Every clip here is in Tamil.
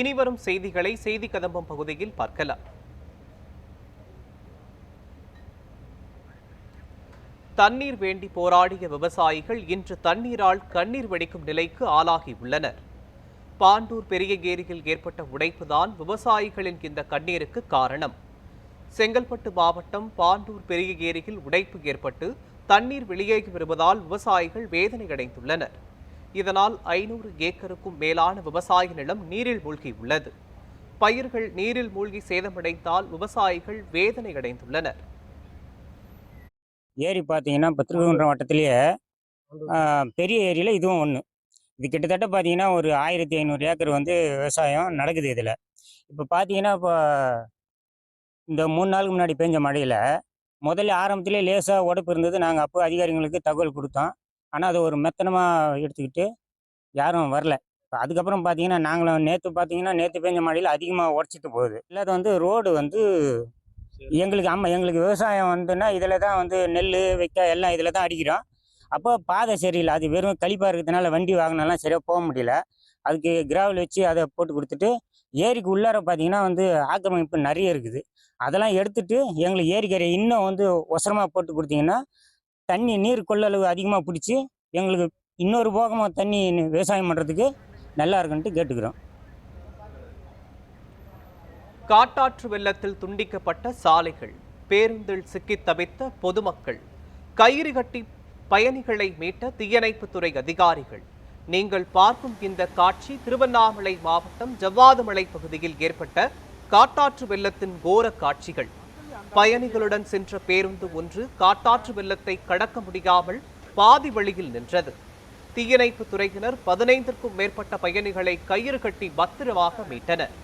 இனிவரும் செய்திகளை செய்தி கதம்பம் பகுதியில் பார்க்கலாம். தண்ணீர் வேண்டி போராடிய விவசாயிகள் இன்று தண்ணீரால் கண்ணீர் வடிக்கும் நிலைக்கு ஆளாகியுள்ளனர். பாண்டூர் பெரிய ஏரியில் ஏற்பட்ட உடைப்புதான் விவசாயிகளின் இந்த கண்ணீருக்கு காரணம். செங்கல்பட்டு மாவட்டம் பாண்டூர் பெரிய ஏரியில் உடைப்பு ஏற்பட்டு தண்ணீர் வெளியேறி வருவதால் விவசாயிகள் வேதனையடைந்துள்ளனர். இதனால் 500 ஏக்கருக்கும் மேலான விவசாய நிலம் நீரில் மூழ்கியுள்ளது. பயிர்கள் நீரில் மூழ்கி சேதமடைந்தால் விவசாயிகள் வேதனையடைந்துள்ளனர். ஏரி பார்த்தீங்கன்னா இப்போ திருவனந்தபுரம் வட்டத்திலேயே பெரிய ஏரியில் இதுவும் ஒன்று. இது கிட்டத்தட்ட பார்த்தீங்கன்னா ஒரு 1500 ஏக்கர் விவசாயம் நடக்குது. இதில் இப்போ பார்த்தீங்கன்னா இப்போ இந்த 3 நாளுக்கு முன்னாடி பெஞ்ச மழையில் முதல்ல ஆரம்பத்திலே லேசாக உடைப்பு இருந்தது. நாங்கள் அப்போ அதிகாரிகளுக்கு தகவல் கொடுத்தோம். ஆனால் அதை ஒரு மெத்தனமாக எடுத்துக்கிட்டு யாரும் வரல. இப்போ அதுக்கப்புறம் பார்த்தீங்கன்னா நாங்களும் நேற்று பெஞ்ச மழையில் அதிகமாக உடச்சிட்டு போகுது. இல்லாத ரோடு எங்களுக்கு விவசாயம் இதில் தான் நெல் வைக்க எல்லாம் இதில் தான் அடிக்கிறோம். அப்போ பாதை சரியில்லை. அது வெறும் கழிப்பாக இருக்கிறதுனால வண்டி வாகனம்லாம் சரியாக போக முடியல. அதுக்கு கிராவல் வச்சு அதை போட்டு கொடுத்துட்டு ஏரிக்கு உள்ளார பார்த்தீங்கன்னா ஆக்கிரமிப்பு நிறைய இருக்குது. அதெல்லாம் எடுத்துட்டு எங்களுக்கு ஏரிக்கரையை இன்னும் ஒசரமாக போட்டு கொடுத்தீங்கன்னா நீர் கொள்ளளவு அதிகமாக பிடிச்சி எங்களுக்கு இன்னொரு போகமாக தண்ணி விவசாயம் பண்ணுறதுக்கு நல்லா இருக்குன்ட்டு கேட்டுக்கிறோம். காட்டாற்று வெள்ளத்தில் துண்டிக்கப்பட்ட சாலைகள், பேருந்தில் சிக்கி தவித்த பொதுமக்கள், கயிறு கட்டி பயணிகளை மீட்ட தீயணைப்புத்துறை அதிகாரிகள். நீங்கள் பார்க்கும் இந்த காட்சி திருவண்ணாமலை மாவட்டம் ஜவ்வாதுமலை பகுதியில் ஏற்பட்ட காட்டாற்று வெள்ளத்தின் கோர காட்சிகள். பயணிகளுடன் சென்ற பேருந்து ஒன்று காட்டாற்று வெள்ளத்தை கடக்க முடியாமல் பாதி வழியில் நின்றது. தீயணைப்பு துறையினர் 15க்கும் மேற்பட்ட பயணிகளை கயிறு கட்டி பத்திரமாக மீட்டனர்.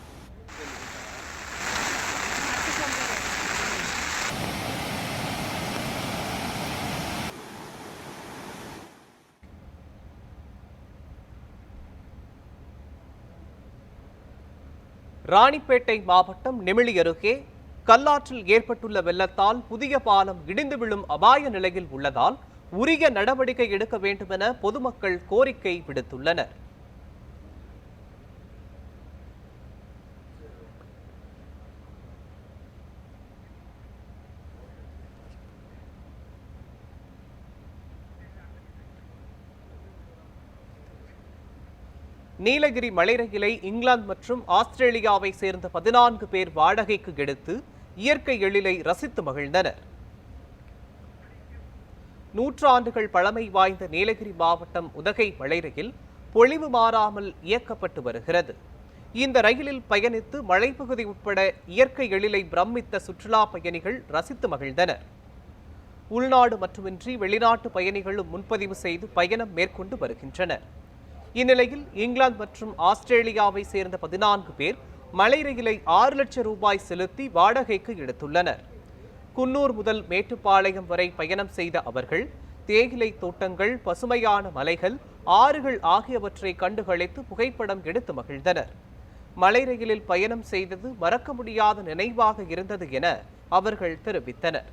ராணிப்பேட்டை மாவட்டம் நெமிலி அருகே கல்லாற்றில் ஏற்பட்டுள்ள வெள்ளத்தால் புதிய பாலம் இடிந்து விழும் அபாய நிலையில் உள்ளதால் உரிய நடவடிக்கை எடுக்க வேண்டும் என பொதுமக்கள் கோரிக்கை விடுத்துள்ளனர். நீலகிரி மலை ரயிலை இங்கிலாந்து மற்றும் ஆஸ்திரேலியாவை சேர்ந்த 14 பேர் வாடகைக்கு எடுத்து இயற்கை எழிலை ரசித்து மகிழ்ந்தனர். நூற்றாண்டுகள் பழமை வாய்ந்த நீலகிரி மாவட்டம் உதகை மலை ரயில் பொழிவு மாறாமல் இயக்கப்பட்டு வருகிறது. இந்த ரயிலில் பயணித்து மலைப்பகுதி உட்பட இயற்கை எழிலை பிரமித்த சுற்றுலா பயணிகள் ரசித்து மகிழ்ந்தனர். உள்நாடு மட்டுமின்றி வெளிநாட்டு பயணிகளும் முன்பதிவு செய்து பயணம் மேற்கொண்டு வருகின்றனர். இந்நிலையில் இங்கிலாந்து மற்றும் ஆஸ்திரேலியாவை சேர்ந்த 14 பேர் மலை ரயிலை 6 லட்சம் ரூபாய் செலுத்தி வாடகைக்கு எடுத்துள்ளனர். குன்னூர் முதல் மேட்டுப்பாளையம் வரை பயணம் செய்த அவர்கள் தேயிலை தோட்டங்கள், பசுமையான மலைகள், ஆறுகள் ஆகியவற்றை கண்டுகளித்து புகைப்படம் எடுத்து மகிழ்ந்தனர். மலை ரயிலில் பயணம் செய்தது மறக்க முடியாத நினைவாக இருந்தது என அவர்கள் தெரிவித்தனர்.